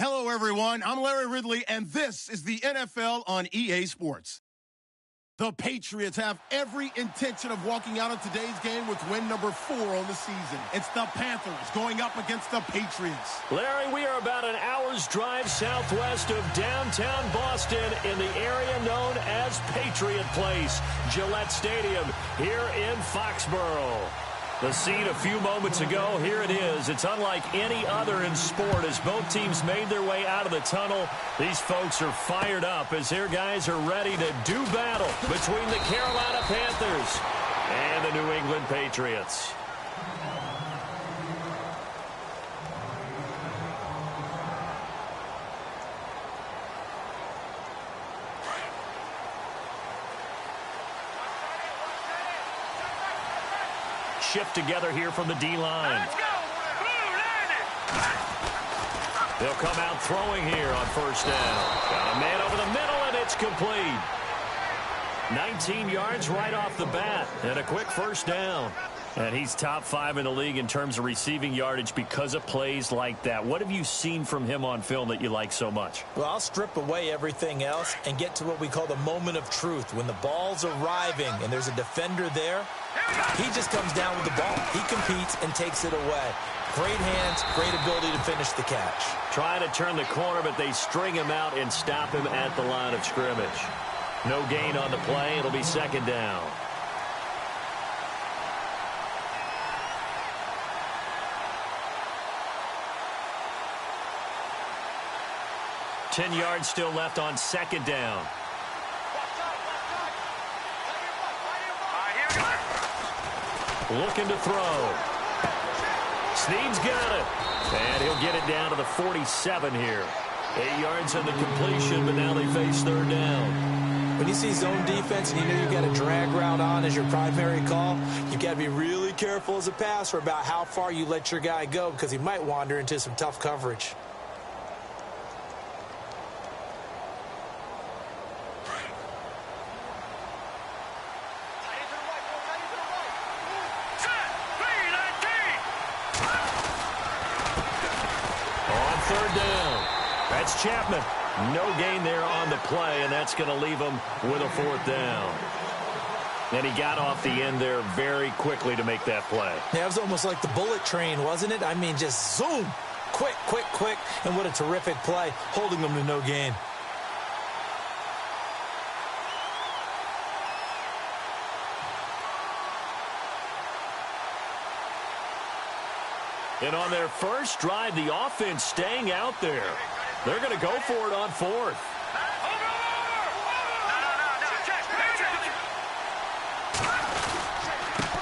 Hello, everyone. I'm Larry Ridley, and this is the NFL on EA Sports. The Patriots have every intention of walking out of today's game with win number 4 on the season. It's the Panthers going up against the Patriots. Larry, we are about an hour's drive southwest of downtown Boston in the area known as Patriot Place, Gillette Stadium, here in Foxborough. The scene a few moments ago, here it is. It's unlike any other in sport as both teams made their way out of the tunnel. These folks are fired up as their guys are ready to do battle between the Carolina Panthers and the New England Patriots. Shift together here from the D-line. They'll come out throwing here on first down. Got a man over the middle, and it's complete. 19 yards right off the bat, and a quick first down. And he's top 5 in the league in terms of receiving yardage because of plays like that. What have you seen from him on film that you like so much? Well, I'll strip away everything else and get to what we call the moment of truth. When the ball's arriving and there's a defender there, he just comes down with the ball. He competes and takes it away. Great hands, great ability to finish the catch. Trying to turn the corner, but they string him out and stop him at the line of scrimmage. No gain on the play. It'll be second down. Ten yards still left on second down. Looking to throw. Snead's got it. And he'll get it down to the 47 here. 8 yards on the completion, but now they face third down. When you see zone defense and you know you've got a drag route on as your primary call, you've got to be really careful as a passer about how far you let your guy go because he might wander into some tough coverage. Chapman, no gain there on the play, and that's going to leave him with a fourth down. And he got off the end there very quickly to make that play. Yeah, it was almost like the bullet train, wasn't it? I mean, just zoom, quick, quick, quick, and what a terrific play, holding him to no gain. And on their first drive, the offense staying out there. They're going to go for it on fourth.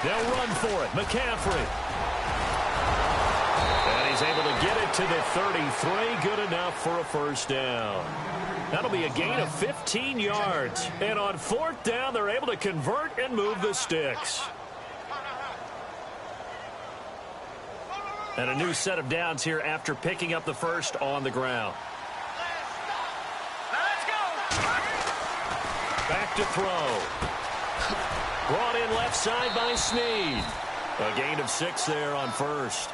They'll run for it. McCaffrey. And he's able to get it to the 33. Good enough for a first down. That'll be a gain of 15 yards. And on fourth down, they're able to convert and move the sticks. And a new set of downs here after picking up the first on the ground. Back to throw. Brought in left side by Snead. A gain of 6 there on first.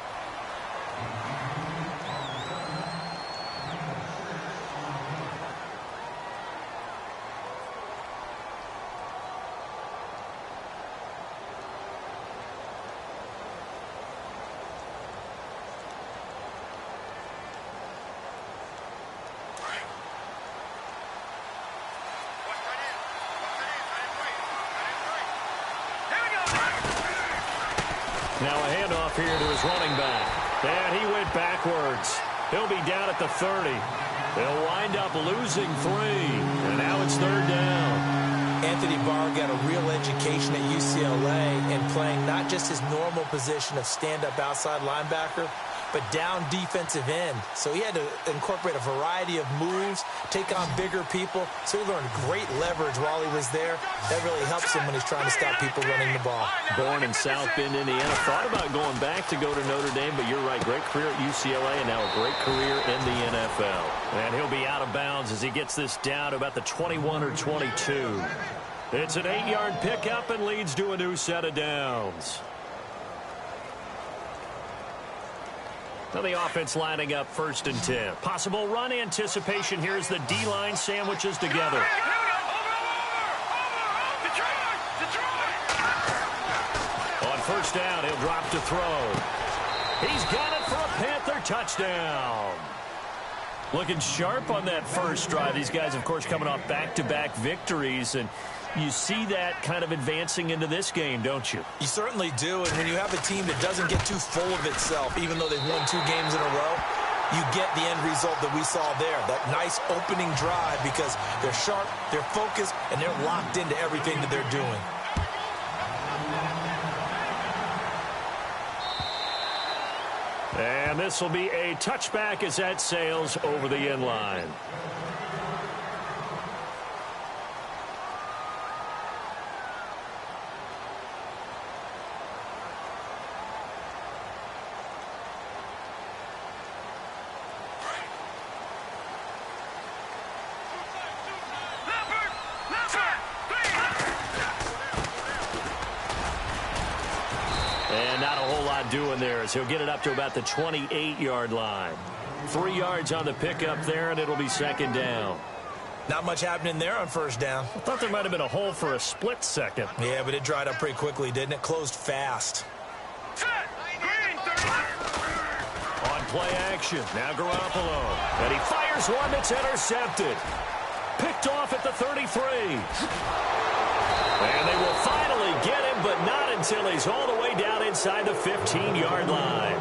Now a handoff here to his running back. And he went backwards. He'll be down at the 30. They'll wind up losing 3. And now it's third down. Anthony Barr got a real education at UCLA in playing not just his normal position of stand-up outside linebacker, but down defensive end. So he had to incorporate a variety of moves, take on bigger people. So he learned great leverage while he was there. That really helps him when he's trying to stop people running the ball. Born in South Bend, Indiana. Thought about going back to go to Notre Dame, but you're right. Great career at UCLA and now a great career in the NFL. And he'll be out of bounds as he gets this down to about the 21 or 22. It's an 8-yard pickup and leads to a new set of downs. So the offense lining up 1st and 10. Possible run anticipation here as the D-line sandwiches together. On 1st down, he'll drop to throw. He's got it for a Panther touchdown. Looking sharp on that first drive. These guys, of course, coming off back-to-back victories, and you see that kind of advancing into this game, don't you? You certainly do, and when you have a team that doesn't get too full of itself, even though they've won 2 games in a row, you get the end result that we saw there, that nice opening drive, because they're sharp, they're focused, and they're locked into everything that they're doing. And this will be a touchback as that sails over the end line. Doing there is he'll get it up to about the 28-yard line. 3 yards on the pickup there, and it'll be 2nd down. Not much happening there on 1st down. I thought there might have been a hole for a split second. Yeah, but it dried up pretty quickly, didn't it? Closed fast. On play action, now Garoppolo. And he fires one that's intercepted. Picked off at the 33. And they will finally get him, but not until he's all the way down inside the 15-yard line.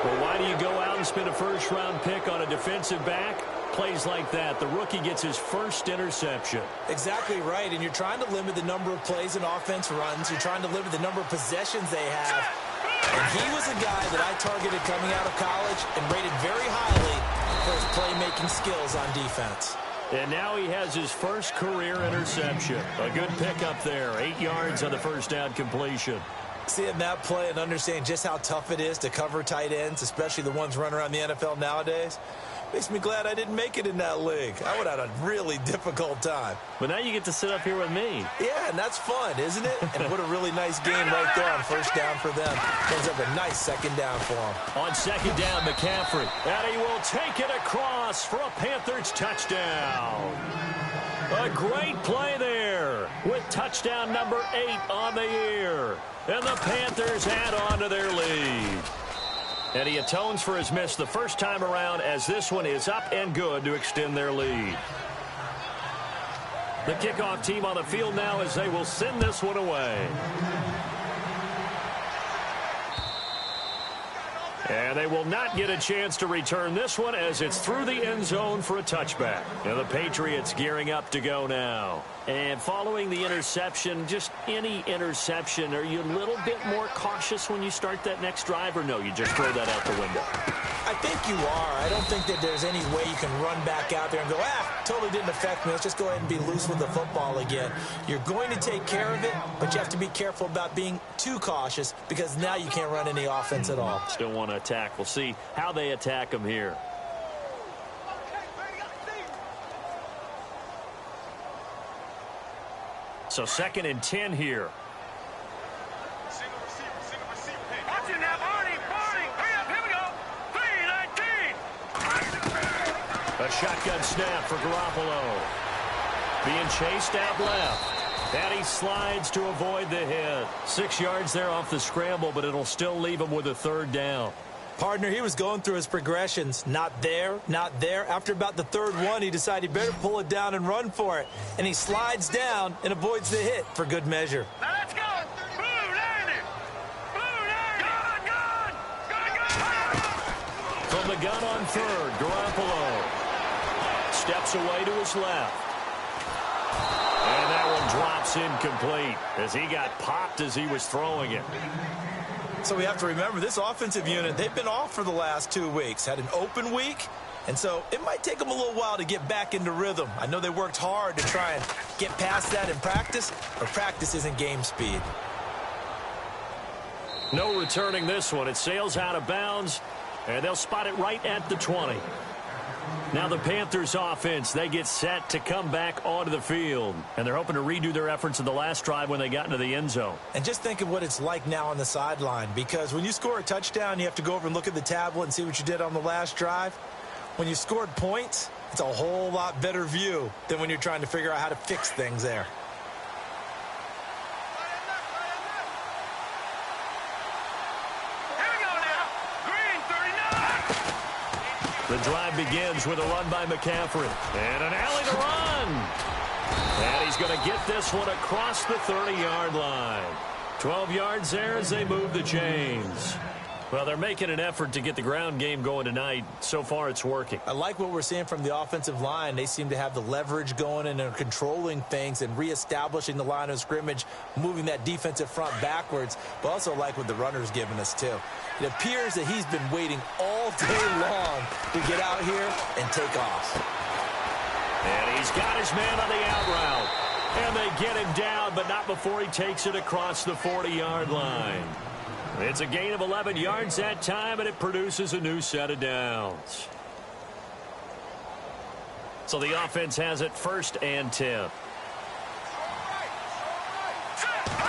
Well, why do you go out and spend a first-round pick on a defensive back? Plays like that. The rookie gets his first interception. Exactly right, and you're trying to limit the number of plays and offense runs. You're trying to limit the number of possessions they have. And he was a guy that I targeted coming out of college and rated very highly for his playmaking skills on defense. And now he has his first career interception. A good pickup there. 8 yards on the 1st down completion. Seeing that play and understanding just how tough it is to cover tight ends, especially the ones running around the NFL nowadays, makes me glad I didn't make it in that league. I would have had a really difficult time. But now you get to sit up here with me. Yeah, and that's fun, isn't it? And what a really nice game right there on 1st down for them. Ends up a nice 2nd down for them. On 2nd down, McCaffrey. And he will take it across for a Panthers touchdown. A great play there with touchdown number 8 on the year. And the Panthers add on to their lead. And he atones for his miss the first time around as this one is up and good to extend their lead. The kickoff team on the field now as they will send this one away. And they will not get a chance to return this one as it's through the end zone for a touchback. And the Patriots gearing up to go now. And following the interception, just any interception, are you a little bit more cautious when you start that next drive, or no, you just throw that out the window? I think you are. I don't think that there's any way you can run back out there and go, totally didn't affect me. Let's just go ahead and be loose with the football again. You're going to take care of it, but you have to be careful about being too cautious because now you can't run any offense at all. Still want to attack. We'll see how they attack them here. So 2nd and 10 here. Single receiver. Watch it now, Barney. Hurry up, here we go. 3-19. A shotgun snap for Garoppolo. Being chased out left. And he slides to avoid the hit. 6 yards there off the scramble, but it'll still leave him with a 3rd down. Partner, he was going through his progressions. Not there, not there. After about the 3rd one, he decided he better pull it down and run for it. And he slides down and avoids the hit for good measure. Now let's go. Blue 90. Gun. From the gun on 3rd, Garoppolo steps away to his left. And that one drops incomplete as he got popped as he was throwing it. So we have to remember this offensive unit, they've been off for the last 2 weeks. Had an open week, and so it might take them a little while to get back into rhythm. I know they worked hard to try and get past that in practice, but practice isn't game speed. No returning this one. It sails out of bounds, and they'll spot it right at the 20. Now the Panthers offense, they get set to come back onto the field. And they're hoping to redo their efforts in the last drive when they got into the end zone. And just think of what it's like now on the sideline, because when you score a touchdown, you have to go over and look at the tablet and see what you did on the last drive. When you scored points, it's a whole lot better view than when you're trying to figure out how to fix things there. The drive begins with a run by McCaffrey. And an alley to run. And he's going to get this one across the 30-yard line. 12 yards there as they move the chains. Well, they're making an effort to get the ground game going tonight. So far, it's working. I like what we're seeing from the offensive line. They seem to have the leverage going and are controlling things and reestablishing the line of scrimmage, moving that defensive front backwards, but also like what the runner's giving us, too. It appears that he's been waiting all day long to get out here and take off. And he's got his man on the out route. And they get him down, but not before he takes it across the 40-yard line. It's a gain of 11 yards that time, and it produces a new set of downs. So the offense has it 1st and 10.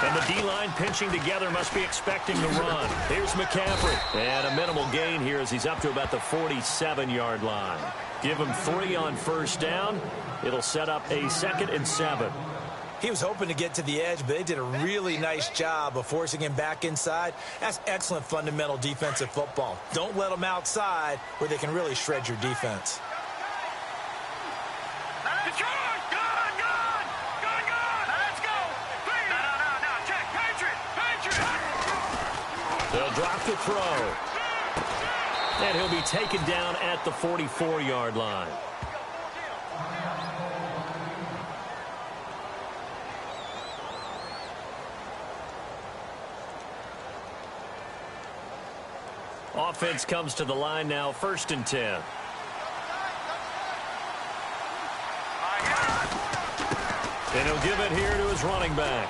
And the D-line pinching together must be expecting the run. Here's McCaffrey. And a minimal gain here as he's up to about the 47-yard line. Give him 3 on 1st down. It'll set up a 2nd and 7. He was hoping to get to the edge, but they did a really nice job of forcing him back inside. That's excellent fundamental defensive football. Don't let them outside where they can really shred your defense. They'll drop the throw. And he'll be taken down at the 44-yard line. Offense comes to the line now, 1st and 10. And he'll give it here to his running back.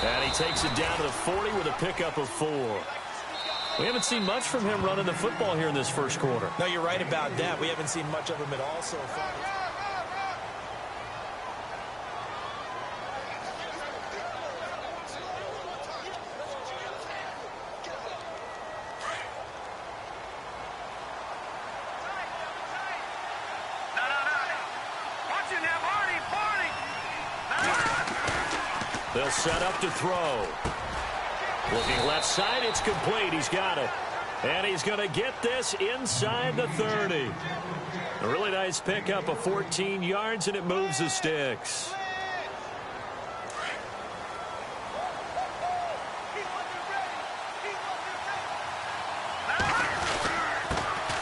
And he takes it down to the 40 with a pickup of 4. We haven't seen much from him running the football here in this first quarter. No, you're right about that. We haven't seen much of him at all so far. They'll set up to throw. Looking left side, it's complete. He's got it. And he's going to get this inside the 30. A really nice pickup of 14 yards, and it moves the sticks.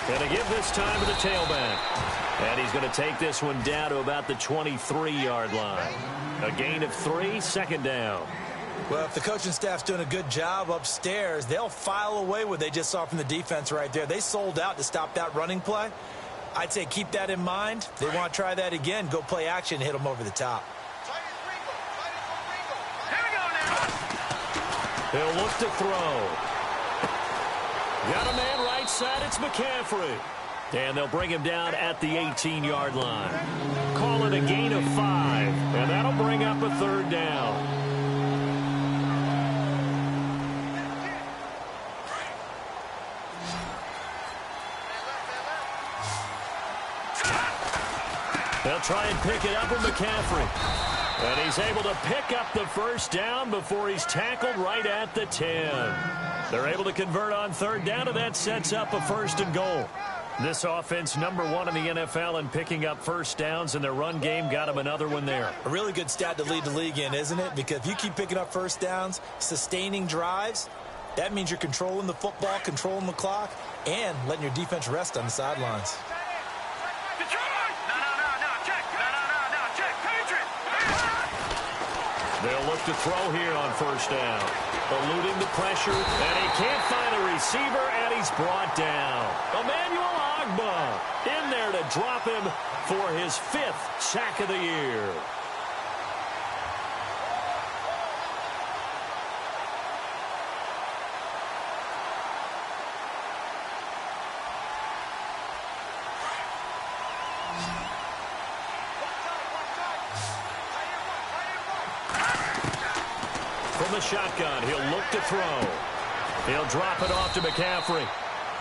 And to give this time to the tailback. And he's going to take this one down to about the 23-yard line. A gain of 3, 2nd down. Well, if the coaching staff's doing a good job upstairs, they'll file away what they just saw from the defense right there. They sold out to stop that running play. I'd say keep that in mind. They want to try that again. Go play action, hit them over the top. He'll look to throw. Got a man right side. It's McCaffrey. And they'll bring him down at the 18-yard line. Call it a gain of 5. And that'll bring up a 3rd down. They'll try and pick it up with McCaffrey. And he's able to pick up the 1st down before he's tackled right at the 10. They're able to convert on 3rd down, and that sets up a 1st and goal. This offense, number 1 in the NFL in picking up 1st downs, and their run game got him another one there. A really good stat to lead the league in, isn't it? Because if you keep picking up 1st downs, sustaining drives, that means you're controlling the football, controlling the clock, and letting your defense rest on the sidelines. They'll look to throw here on 1st down. Eluding the pressure, and he can't find a receiver, and he's brought down. Emmanuel Ogbah in there to drop him for his 5th sack of the year. from the shotgun. He'll look to throw. He'll drop it off to McCaffrey.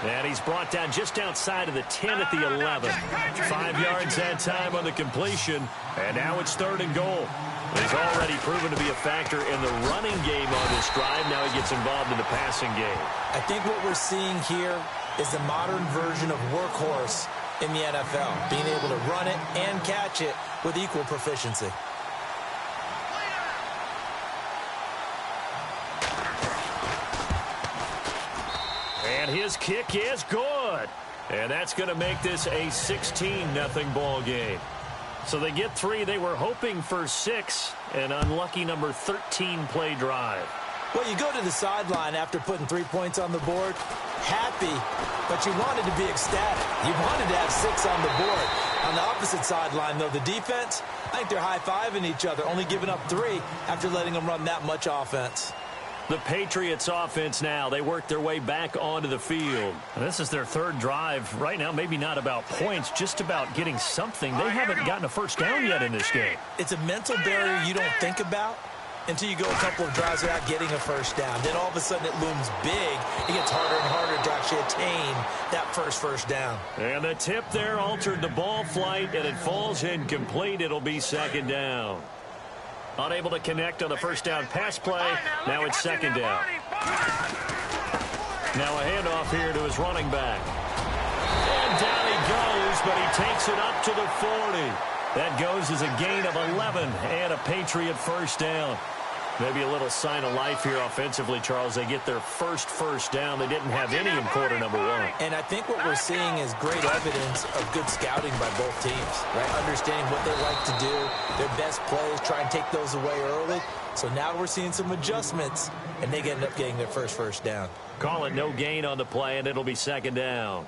And he's brought down just outside of the 10 at the 11. 5 yards that time on the completion. And now it's 3rd and goal. He's already proven to be a factor in the running game on this drive. Now he gets involved in the passing game. I think what we're seeing here is the modern version of workhorse in the NFL, being able to run it and catch it with equal proficiency. And his kick is good. And that's going to make this a 16-0 ball game. So they get 3. They were hoping for 6. An unlucky number 13 play drive. Well, you go to the sideline after putting 3 points on the board, happy, but you wanted to be ecstatic. You wanted to have 6 on the board. On the opposite sideline, though, the defense, I think they're high-fiving each other, only giving up 3 after letting them run that much offense. The Patriots offense now, they work their way back onto the field. And this is their 3rd drive. Right now, maybe not about points, just about getting something. They haven't gotten a first down yet in this game. It's a mental barrier you don't think about until you go a couple of drives without getting a first down. Then all of a sudden it looms big. It gets harder and harder to actually attain that first down. And the tip there altered the ball flight, and it falls incomplete. It'll be 2nd down. Unable to connect on the first down pass play. Now it's 2nd down. Now a handoff here to his running back. And down he goes, but he takes it up to the 40. That goes as a gain of 11 and a Patriot first down. Maybe a little sign of life here offensively, Charles. They get their first down. They didn't have any in quarter number 1. And I think what we're seeing is great evidence of good scouting by both teams, right? Understanding what they like to do, their best plays, try and take those away early. So now we're seeing some adjustments, and they end up getting their first down. Call it no gain on the play, and it'll be 2nd down.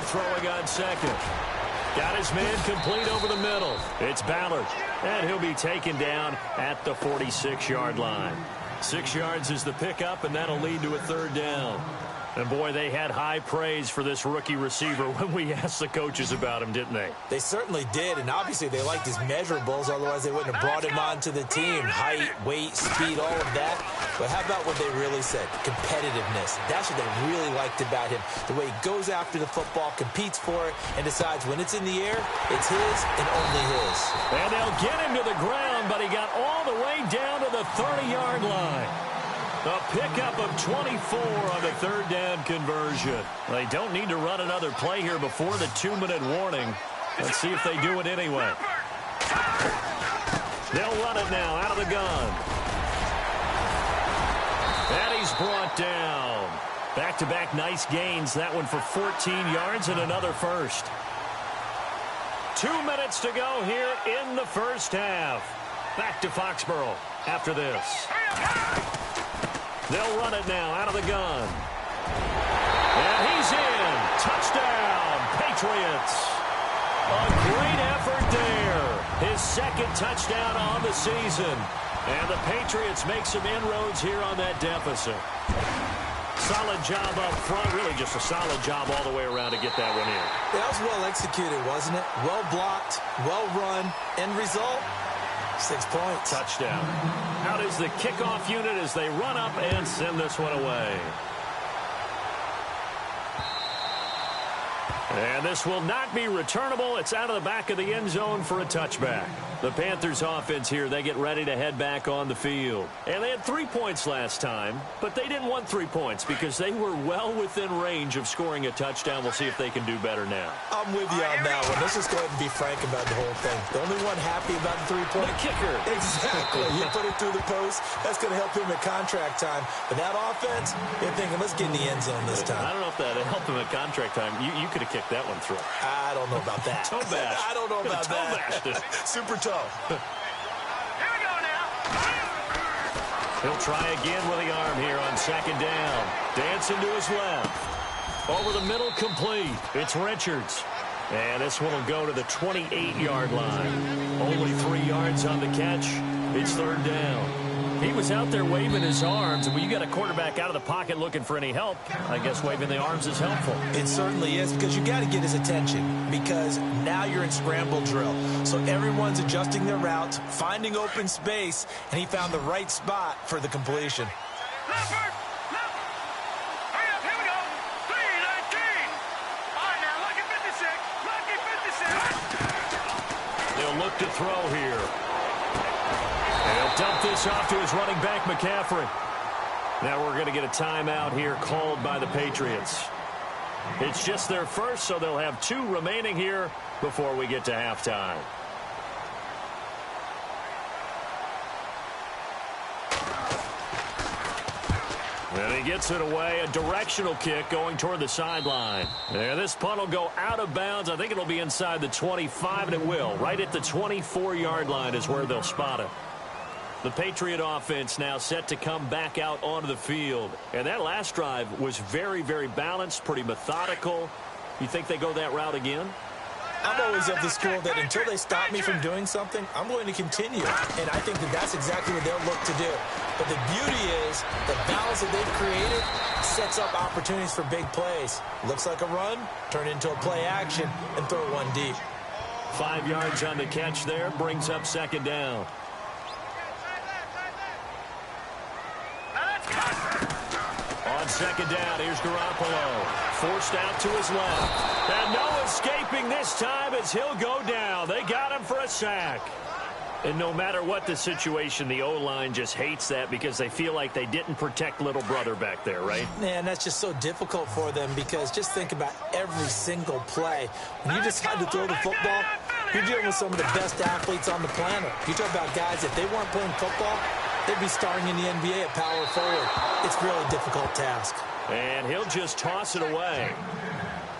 Throwing on 2nd. Got his man complete over the middle. It's Ballard. And he'll be taken down at the 46-yard line. 6 yards is the pickup, and that'll lead to a 3rd down. And, boy, they had high praise for this rookie receiver when we asked the coaches about him, didn't they? They certainly did, and obviously they liked his measurables. Otherwise, they wouldn't have brought him onto the team. Height, weight, speed, all of that. But how about what they really said? Competitiveness. That's what they really liked about him. The way he goes after the football, competes for it, and decides when it's in the air, it's his and only his. And they'll get him to the ground, but he got all the way down to the 30-yard line. A pickup of 24 on the 3rd down conversion. They don't need to run another play here before the 2-minute warning. Let's see if they do it anyway. They'll run it now out of the gun. And he's brought down. Back-to-back nice gains. That one for 14 yards and another first. 2 minutes to go here in the first half. Back to Foxborough after this. They'll run it now out of the gun. And he's in. Touchdown, Patriots. A great effort there. His 2nd touchdown on the season. And the Patriots make some inroads here on that deficit. Solid job up front. Really just a solid job all the way around to get that one in. That was well executed, wasn't it? Well blocked, well run. End result? 6 points. Touchdown. Out is the kickoff unit as they run up and send this one away. And this will not be returnable. It's out of the back of the end zone for a touchback. The Panthers offense here, they get ready to head back on the field. And they had 3 points last time, but they didn't want 3 points because they were well within range of scoring a touchdown. We'll see if they can do better now. I'm with you on that one. Let's just go ahead and be frank about the whole thing. The only one happy about the 3-point. The kicker. Exactly. He put it through the post. That's going to help him at contract time. But that offense, they're thinking, let's get in the end zone this time. I don't know if that helped him at contract time. You could have kicked that one through. I don't know about that. Toe bash. I don't know about that. Super toe. Here we go now. He'll try again with the arm here on 2nd down. Dancing to his left. Over the middle, complete. It's Richards. And this one will go to the 28-yard line. Only 3 yards on the catch. It's third down. He was out there waving his arms, and when you got a quarterback out of the pocket looking for any help, I guess waving the arms is helpful. It certainly is, because you got to get his attention, because now you're in scramble drill. So everyone's adjusting their routes, finding open space, and he found the right spot for the completion. Leopard! Hurry up, here we go! 3-19! All right, now, lucky 56! Lucky 56! They'll look to throw here. He'll dump this off to his running back, McCaffrey. Now we're going to get a timeout here called by the Patriots. It's just their first, so they'll have 2 remaining here before we get to halftime. And he gets it away, a directional kick going toward the sideline. And this punt will go out of bounds. I think it'll be inside the 25, and it will. Right at the 24-yard line is where they'll spot it. The Patriot offense now set to come back out onto the field. And that last drive was very, very balanced, pretty methodical. You think they go that route again? I'm always of the school that until they stop me from doing something, I'm going to continue. And I think that that's exactly what they'll look to do. But the beauty is the balance that they've created sets up opportunities for big plays. Looks like a run, turn into a play action, and throw one deep. 5 yards on the catch there, brings up second down. On second down, here's Garoppolo. Forced out to his left. And no escaping this time as he'll go down. They got him for a sack. And no matter what the situation, the O-line just hates that because they feel like they didn't protect little brother back there, right? Man, that's just so difficult for them because just think about every single play. When you decide to throw the football, you're dealing with some of the best athletes on the planet. You talk about guys, if they weren't playing football, they'd be starring in the NBA at power forward. It's a really difficult task. And he'll just toss it away.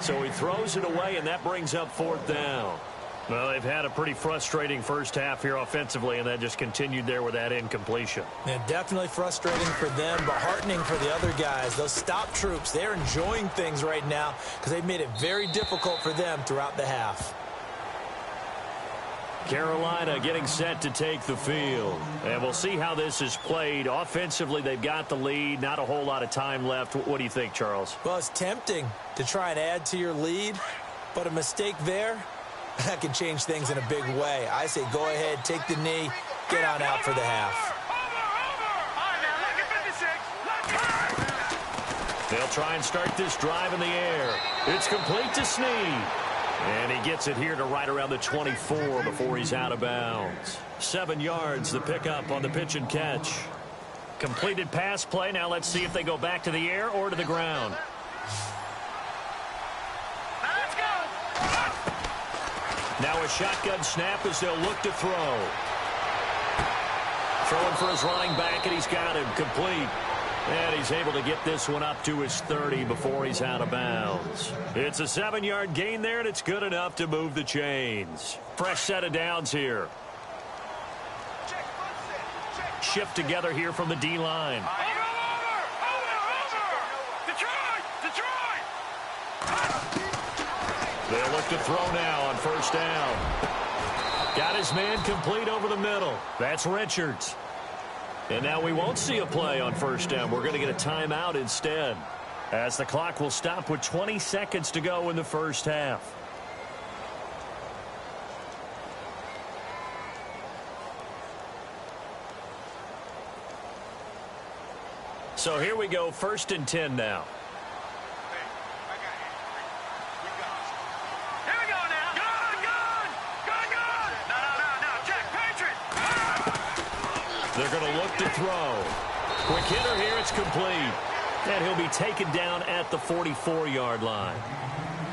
So he throws it away, and that brings up fourth down. Well, they've had a pretty frustrating first half here offensively, and that just continued there with that incompletion. Yeah, definitely frustrating for them, but heartening for the other guys. Those stop troops, they're enjoying things right now because they've made it very difficult for them throughout the half. Carolina getting set to take the field. And we'll see how this is played. Offensively, they've got the lead. Not a whole lot of time left. What do you think, Charles? Well, it's tempting to try and add to your lead, but a mistake there, that can change things in a big way. I say go ahead, take the knee, get on out for the half. They'll try and start this drive in the air. It's complete to Snead. And he gets it here to right around the 24 before he's out of bounds. 7 yards, the pickup on the pitch and catch. Completed pass play. Now let's see if they go back to the air or to the ground. Let's go. Now a shotgun snap as they'll look to throw. Throwing for his running back, and he's got him complete. And he's able to get this one up to his 30 before he's out of bounds. It's a 7-yard gain there, and it's good enough to move the chains. Fresh set of downs here. Shift together here from the D-line. They'll look to throw now on first down. Got his man complete over the middle. That's Richards. And now we won't see a play on first down. We're going to get a timeout instead, as the clock will stop with 20 seconds to go in the first half. So here we go, 1st and 10 now. They're going to look to throw. Quick hitter here, it's complete. And he'll be taken down at the 44-yard line.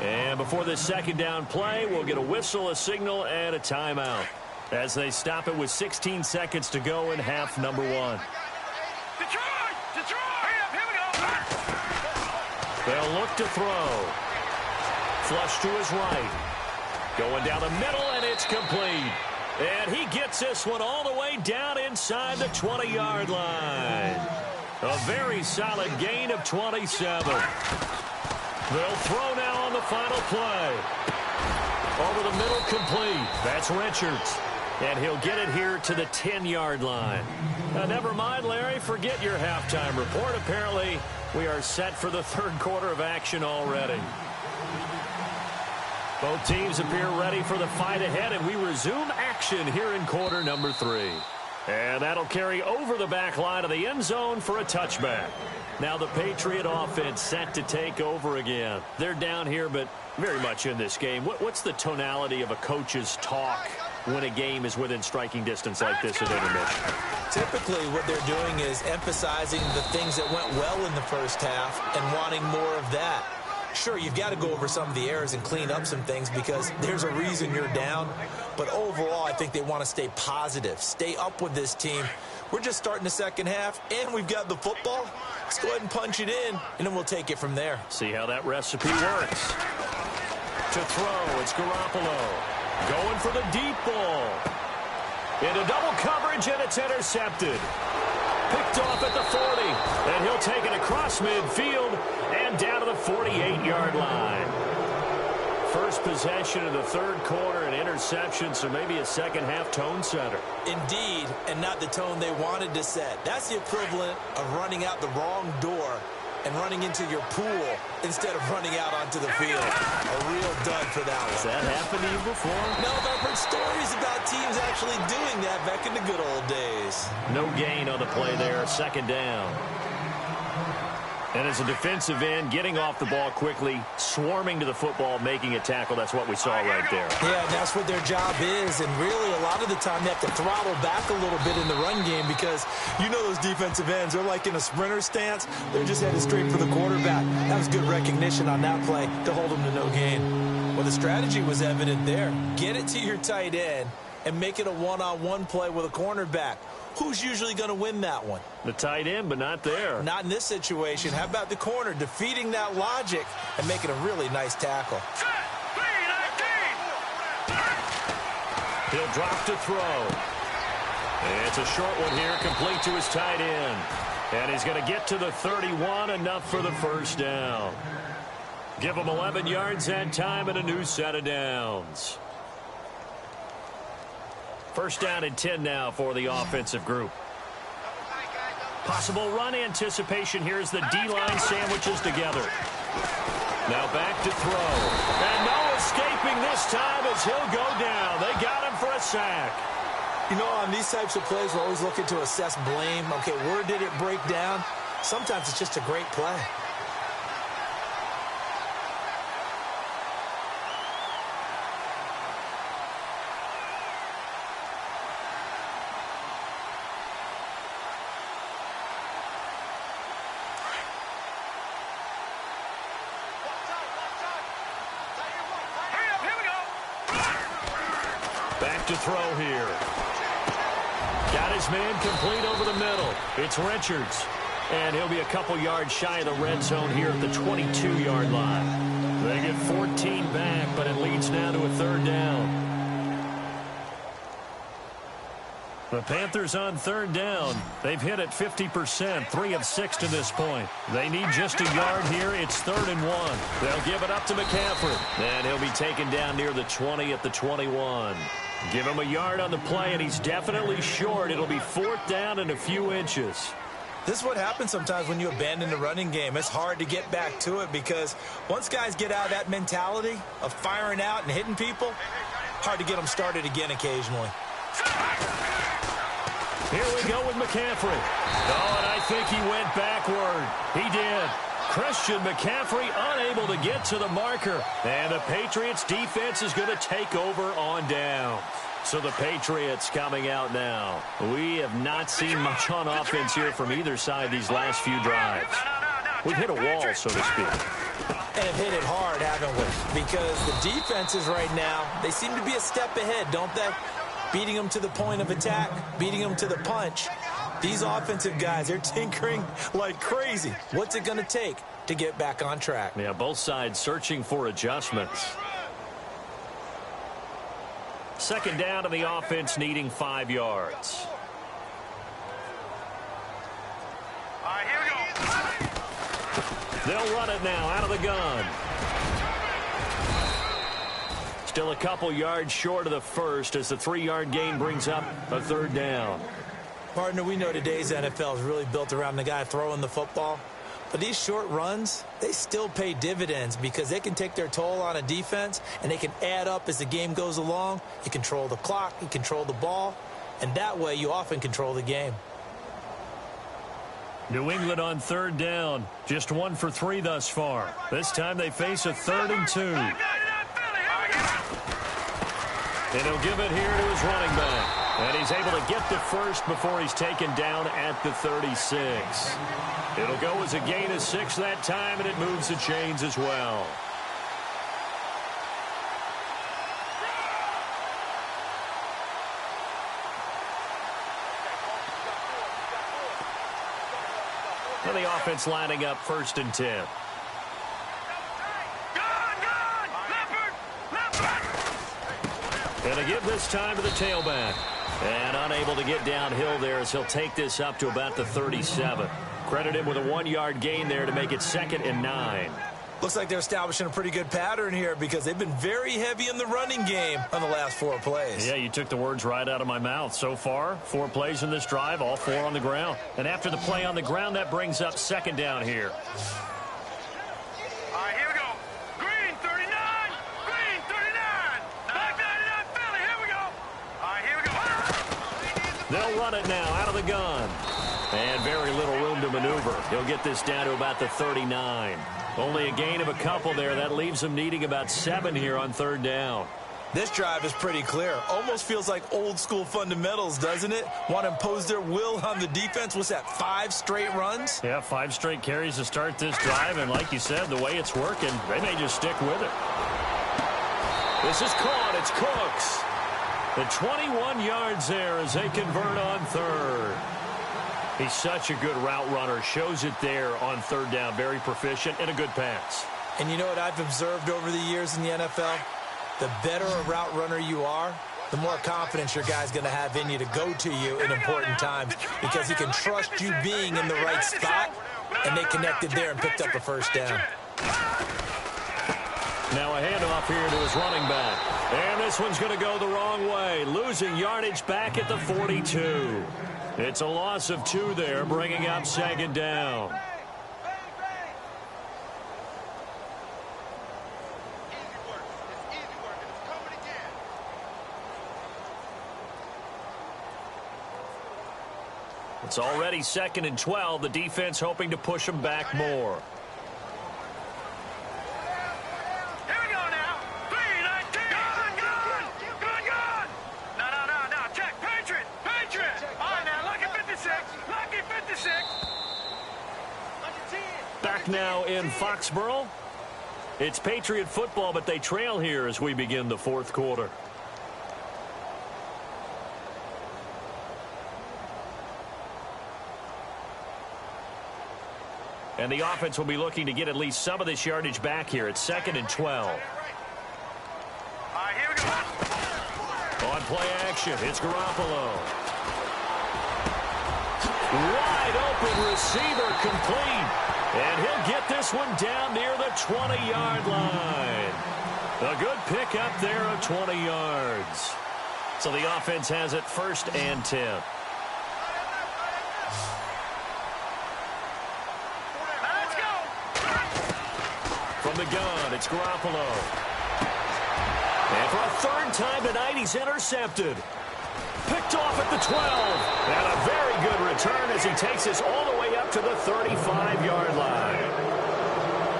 And before this second down play, we'll get a whistle, a signal, and a timeout as they stop it with 16 seconds to go in half number 1. They'll look to throw. Flush to his right. Going down the middle, and it's complete. And he gets this one all the way down inside the 20-yard line. A very solid gain of 27. They'll throw now on the final play. Over the middle, complete. That's Richards. And he'll get it here to the 10-yard line. Never mind, Larry. Forget your halftime report. Apparently, we are set for the third quarter of action already. Both teams appear ready for the fight ahead, and we resume action here in quarter number 3. And that'll carry over the back line of the end zone for a touchback. Now the Patriot offense set to take over again. They're down here, but very much in this game. What's the tonality of a coach's talk when a game is within striking distance like this at intermission? Typically, what they're doing is emphasizing the things that went well in the first half and wanting more of that. Sure, you've got to go over some of the errors and clean up some things because there's a reason you're down. But overall, I think they want to stay positive, stay up with this team. We're just starting the second half, and we've got the football. Let's go ahead and punch it in, and then we'll take it from there. See how that recipe works. To throw, it's Garoppolo. Going for the deep ball. Into double coverage, and it's intercepted. Picked off at the 40, and he'll take it across midfield and down to the 48-yard line. First possession of the third quarter, an interception, so maybe a second-half tone setter. Indeed, and not the tone they wanted to set. That's the equivalent of running out the wrong door and running into your pool instead of running out onto the field. A real dud for that one. Has that happened to you before? No, but I've heard stories about teams actually doing that back in the good old days. No gain on the play there, second down. And as a defensive end, getting off the ball quickly, swarming to the football, making a tackle, that's what we saw right there. Yeah, that's what their job is, and really a lot of the time they have to throttle back a little bit in the run game because you know those defensive ends, they're like in a sprinter stance. They're just headed straight for the quarterback. That was good recognition on that play to hold them to no gain. Well, the strategy was evident there. Get it to your tight end and make it a one-on-one play with a cornerback. Who's usually going to win that one? The tight end, but not there. Not in this situation. How about the corner defeating that logic and making a really nice tackle? He'll drop to throw. And it's a short one here, complete to his tight end. And he's going to get to the 31, enough for the first down. Give him 11 yards that time and a new set of downs. First down and 10 now for the offensive group. Possible run anticipation here as the D-line sandwiches together. Now back to throw. And no escaping this time as he'll go down. They got him for a sack. You know, on these types of plays, we're always looking to assess blame. Okay, where did it break down? Sometimes it's just a great play. To throw here. Got his man complete over the middle. It's Richards. And he'll be a couple yards shy of the red zone here at the 22-yard line. They get 14 back, but it leads now to a third down. The Panthers on third down. They've hit it 50%, 3 of 6 to this point. They need just a yard here. It's 3rd and 1. They'll give it up to McCaffrey. And he'll be taken down near the 20 at the 21. Give him a yard on the play, and he's definitely short. It'll be 4th down and a few inches. This is what happens sometimes when you abandon the running game. It's hard to get back to it because once guys get out of that mentality of firing out and hitting people, hard to get them started again occasionally. Here we go with McCaffrey. Oh, and I think he went backward. He did. Christian McCaffrey unable to get to the marker. And the Patriots defense is going to take over on down. So the Patriots coming out now. We have not seen much on offense here from either side these last few drives. We've hit a wall, so to speak. And have hit it hard, haven't we? Because the defenses right now, they seem to be a step ahead, don't they? Beating them to the point of attack, beating them to the punch. These offensive guys, they're tinkering like crazy. What's it going to take to get back on track? Yeah, both sides searching for adjustments. Second down to the offense, needing 5 yards. All right, here we go. They'll run it now out of the gun. Still a couple yards short of the first as the 3-yard gain brings up a 3rd down. Partner, we know today's NFL is really built around the guy throwing the football. But these short runs, they still pay dividends because they can take their toll on a defense and they can add up as the game goes along. You control the clock, you control the ball, and that way you often control the game. New England on 3rd down. Just 1 for 3 thus far. This time they face a 3rd and 2. And he'll give it here to his running back. And he's able to get the first before he's taken down at the 36. It'll go as a gain of 6 that time, and it moves the chains as well. And the offense lining up 1st and 10. And a give this time to the tailback. And unable to get downhill there as he'll take this up to about the 37. Credit him with a 1-yard gain there to make it 2nd and 9. Looks like they're establishing a pretty good pattern here because they've been very heavy in the running game on the last 4 plays. Yeah, you took the words right out of my mouth. So far, 4 plays in this drive, all 4 on the ground. And after the play on the ground, that brings up 2nd down here. All right, here we go. Green 39. Green 39. Back 99 Philly. Here we go. All right, here we go. They'll run it now out of the gun. And very little room to maneuver. He'll get this down to about the 39. Only a gain of a couple there. That leaves them needing about 7 here on 3rd down. This drive is pretty clear. Almost feels like old school fundamentals, doesn't it? Want to impose their will on the defense. What's that, 5 straight runs? Yeah, 5 straight carries to start this drive. And like you said, the way it's working, they may just stick with it. This is caught. It's Cooks. The 21 yards there as they convert on 3rd. He's such a good route runner. Shows it there on 3rd down. Very proficient and a good pass. And you know what I've observed over the years in the NFL? The better a route runner you are, the more confidence your guy's going to have in you to go to you in important times because he can trust you being in the right spot, and they connected there and picked up a 1st down. Now a handoff here to his running back. And this one's going to go the wrong way. Losing yardage back at the 42. It's a loss of 2 there, bringing up 2nd down. It's already 2nd and 12. The defense hoping to push them back more. Back now in Foxborough. It's Patriot football, but they trail here as we begin the 4th quarter. And the offense will be looking to get at least some of this yardage back here. It's 2nd and 12. All right, here we go. On play action, it's Garoppolo. Wide open receiver complete. And he'll get this one down near the 20-yard line. A good pickup there of 20 yards. So the offense has it 1st and 10. Let's go. From the gun, it's Garoppolo. And for a 3rd time tonight, he's intercepted. Picked off at the 12. And a very good return as he takes this all the way up to the 35-yard line.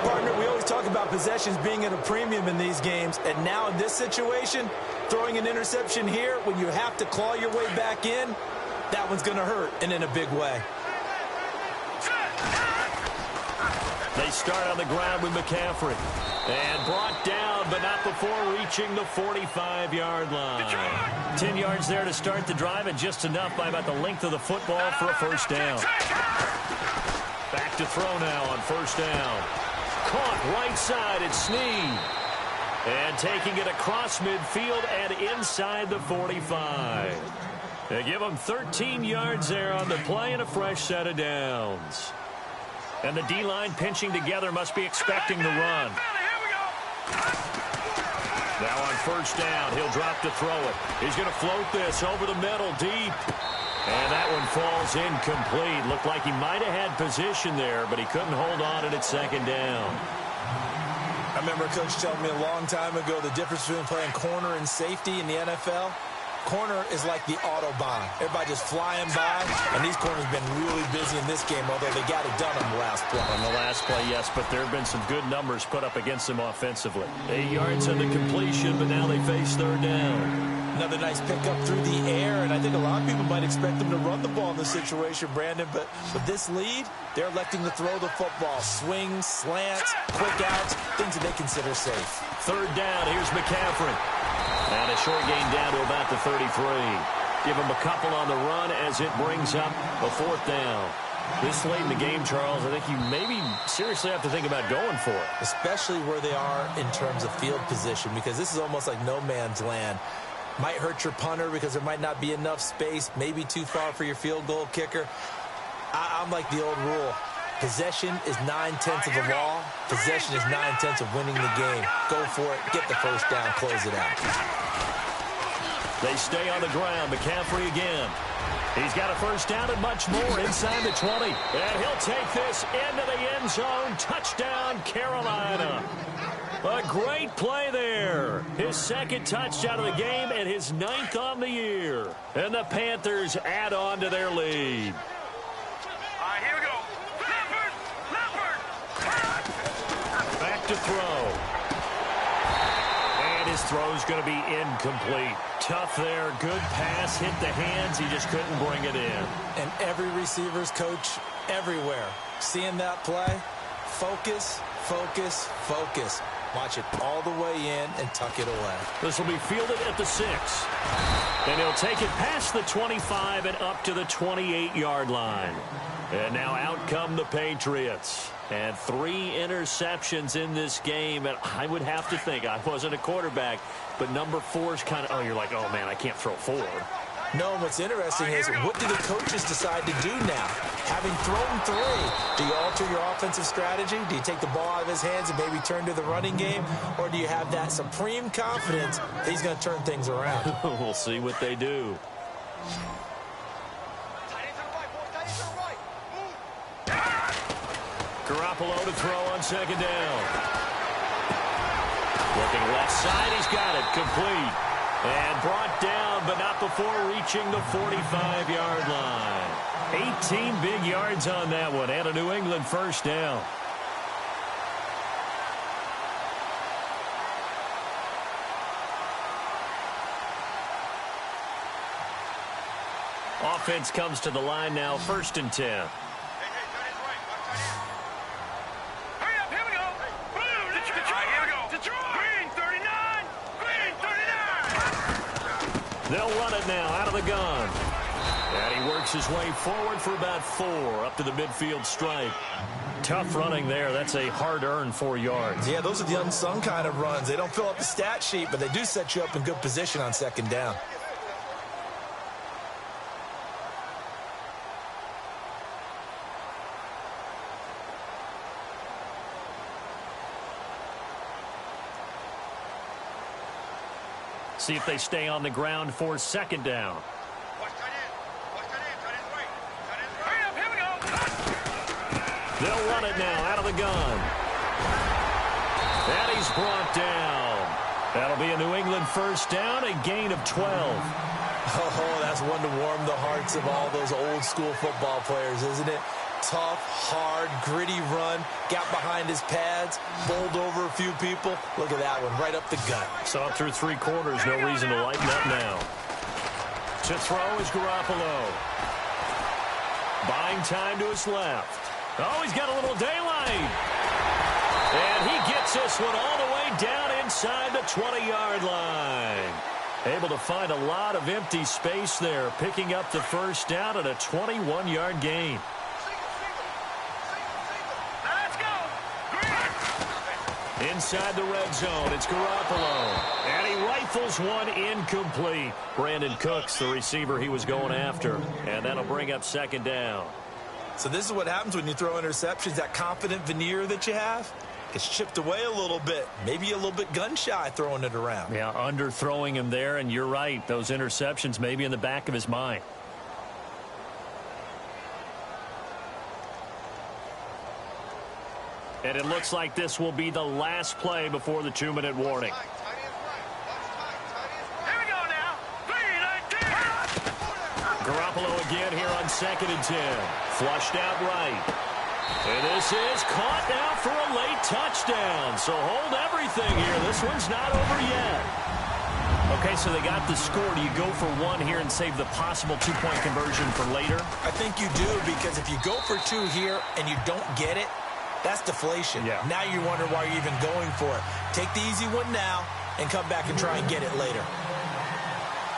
Partner, we always talk about possessions being at a premium in these games. And now in this situation, throwing an interception here when you have to claw your way back in, that one's going to hurt, and in a big way. They start on the ground with McCaffrey. And brought down, but not before reaching the 45-yard line. 10 yards there to start the drive, and just enough by about the length of the football for a 1st down. Back to throw now on 1st down. Caught right side, it's Snead. And taking it across midfield and inside the 45. They give him 13 yards there on the play and a fresh set of downs. And the D-line pinching together, must be expecting the run. Now on first down, he'll drop to throw it. He's going to float this over the middle, deep. And that one falls incomplete. Looked like he might have had position there, but he couldn't hold on at second down. I remember a coach telling me a long time ago the difference between playing corner and safety in the NFL. Corner is like the Autobahn. Everybody just flying by, and these corners have been really busy in this game, although they got it done on the last play. On the last play, yes, but there have been some good numbers put up against them offensively. 8 yards on the completion, but now they face third down. Another nice pickup through the air, and I think a lot of people might expect them to run the ball in this situation, Brandon, but with this lead, they're electing to throw the football. Swings, slants, quick outs, things that they consider safe. Third down, here's McCaffrey. And a short gain down to about the 33. Give him a couple on the run as it brings up a fourth down. This late in the game, Charles, I think you maybe seriously have to think about going for it. Especially where they are in terms of field position, because this is almost like no man's land. Might hurt your punter because there might not be enough space, maybe too far for your field goal kicker. I'm like the old rule. Possession is 9/10 of the law. Possession is 9/10 of winning the game. Go for it. Get the first down. Close it out. They stay on the ground. McCaffrey again. He's got a first down and much more inside the 20. And he'll take this into the end zone. Touchdown, Carolina. A great play there. His second touchdown of the game and his 9th on the year. And the Panthers add on to their lead. All right, here we go. Leopard! Back to throw. And his throw's going to be incomplete. Tough there. Good pass. Hit the hands. He just couldn't bring it in. And every receiver's coach everywhere. Seeing that play, focus, focus, focus. Watch it all the way in and tuck it away. This will be fielded at the 6. And he'll take it past the 25 and up to the 28-yard line. And now out come the Patriots. And 3 interceptions in this game. And I would have to think, I wasn't a quarterback, but number 4 is kind of, oh, you're like, oh, man, I can't throw 4. No, what's interesting is what do the coaches decide to do now? Having thrown 3, do you alter your offensive strategy? Do you take the ball out of his hands and maybe turn to the running game? Or do you have that supreme confidence that he's going to turn things around? We'll see what they do. Garoppolo to throw on second down. Looking left side, he's got it. Complete. And brought down, but not before reaching the 45-yard line. 18 big yards on that one, and a New England first down. Offense comes to the line now, 1st and 10. They'll run it now out of the gun. And he works his way forward for about 4 up to the midfield stripe. Tough running there. That's a hard-earned 4 yards. Yeah, those are the unsung kind of runs. They don't fill up the stat sheet, but they do set you up in good position on second down. See if they stay on the ground for second down. They'll run it now out of the gun. And he's brought down. That'll be a New England first down, a gain of 12. Oh, that's one to warm the hearts of all those old school football players, isn't it? Tough, hard, gritty run, got behind his pads, bowled over a few people. Look at that one, right up the gut. Saw it through 3 quarters, no reason to lighten up now. To throw is Garoppolo. Buying time to his left. Oh, he's got a little daylight. And he gets this one all the way down inside the 20-yard line. Able to find a lot of empty space there, picking up the first down at a 21-yard gain. Inside the red zone, it's Garoppolo. And he rifles one incomplete. Brandon Cooks, the receiver he was going after. And that'll bring up second down. So this is what happens when you throw interceptions, that confident veneer that you have. Gets chipped away a little bit. Maybe a little bit gun-shy throwing it around. Yeah, underthrowing him there, and you're right. Those interceptions may be in the back of his mind. And it looks like this will be the last play before the 2-minute warning. Here we go now. 3-19. Garoppolo again here on 2nd and 10. Flushed out right. And this is caught now for a late touchdown. So hold everything here. This one's not over yet. Okay, so they got the score. Do you go for one here and save the possible 2-point conversion for later? I think you do, because if you go for 2 here and you don't get it, that's deflation. Yeah. Now you wonder why you're even going for it. Take the easy one now and come back and try and get it later.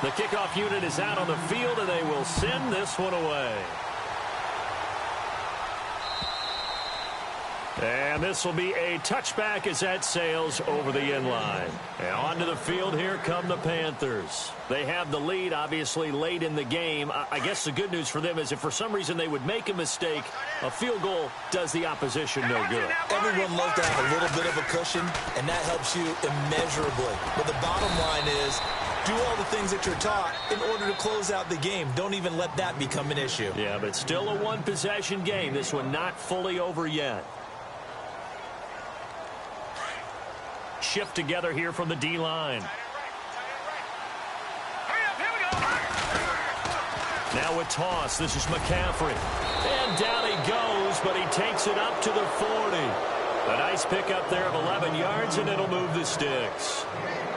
The kickoff unit is out on the field, and they will send this one away. And this will be a touchback as that sails over the end line. And onto the field, here come the Panthers. They have the lead, obviously, late in the game. I guess the good news for them is if for some reason they would make a mistake, a field goal does the opposition no good. Everyone loves to have a little bit of a cushion, and that helps you immeasurably. But the bottom line is, do all the things that you're taught in order to close out the game. Don't even let that become an issue. Yeah, but it's still a one-possession game. This one not fully over yet. Shift together here from the D-line. Now with toss, this is McCaffrey. And down he goes, but he takes it up to the 40. A nice pickup there of 11 yards, and it'll move the sticks.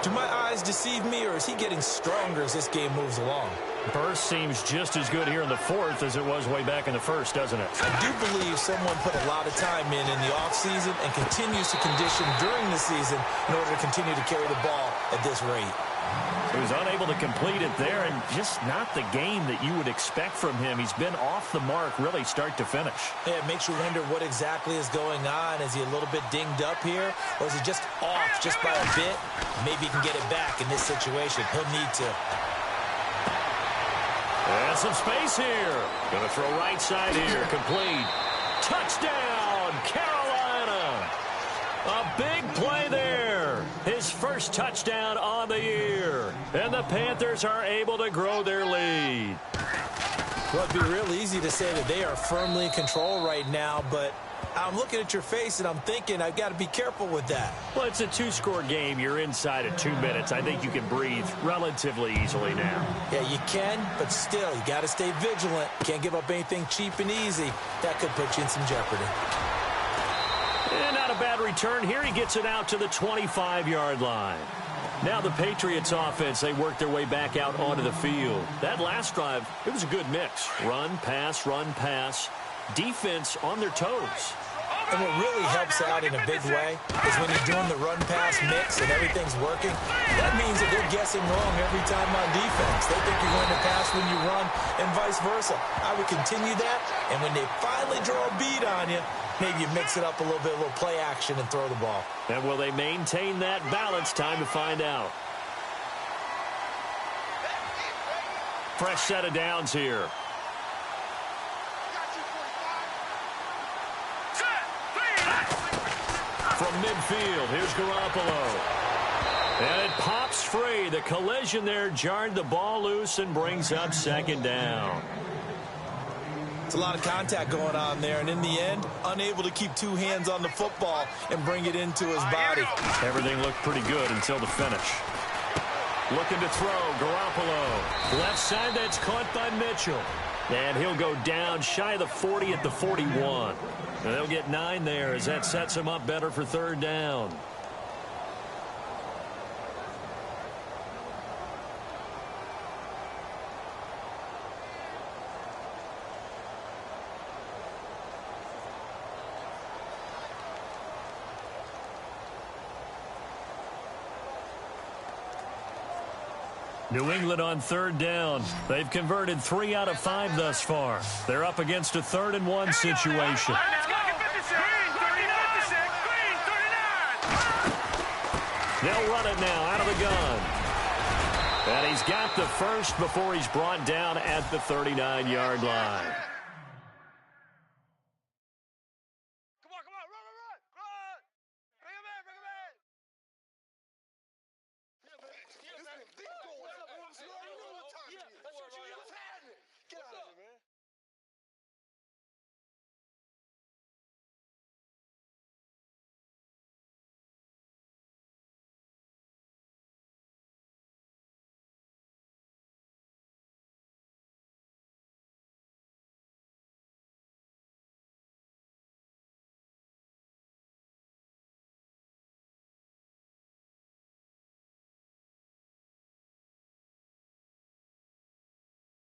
Do my eyes deceive me, or is he getting stronger as this game moves along? Burst seems just as good here in the 4th as it was way back in the 1st, doesn't it? I do believe someone put a lot of time in the offseason and continues to condition during the season in order to continue to carry the ball at this rate. He was unable to complete it there, and just not the game that you would expect from him. He's been off the mark really start to finish. Yeah, it makes you wonder what exactly is going on. Is he a little bit dinged up here, or is he just off just by a bit? Maybe he can get it back in this situation. He'll need to. And some space here. Going to throw right side here. Complete. Touchdown, Carolina. A big play there. His first touchdown on the year. And the Panthers are able to grow their lead. Well, it'd be real easy to say that they are firmly in control right now, but I'm looking at your face and I'm thinking I've got to be careful with that. Well, it's a 2-score game. You're inside of 2 minutes. I think you can breathe relatively easily now. Yeah, you can, but still, you got to stay vigilant. Can't give up anything cheap and easy. That could put you in some jeopardy. And not a bad return here. He gets it out to the 25-yard line. Now the Patriots offense, they work their way back out onto the field. That last drive, it was a good mix. Run, pass, defense on their toes. And what really helps out in a big way is when you're doing the run-pass mix and everything's working, that means that they're guessing wrong every time on defense. They think you're going to pass when you run and vice versa. I would continue that, and when they finally draw a beat on you, maybe you mix it up a little bit, a little play action, and throw the ball. And will they maintain that balance? Time to find out. Fresh set of downs here. From midfield, here's Garoppolo. And it pops free. The collision there jarred the ball loose and brings up 2nd down. It's a lot of contact going on there, and in the end, unable to keep 2 hands on the football and bring it into his body. Everything looked pretty good until the finish. Looking to throw, Garoppolo. Left side, that's caught by Mitchell. And he'll go down shy of the 40 at the 41. And they'll get 9 there as that sets him up better for 3rd down. New England on 3rd down. They've converted 3 out of 5 thus far. They're up against a 3rd and 1 situation. They'll run it now out of the gun. And he's got the first before he's brought down at the 39-yard line.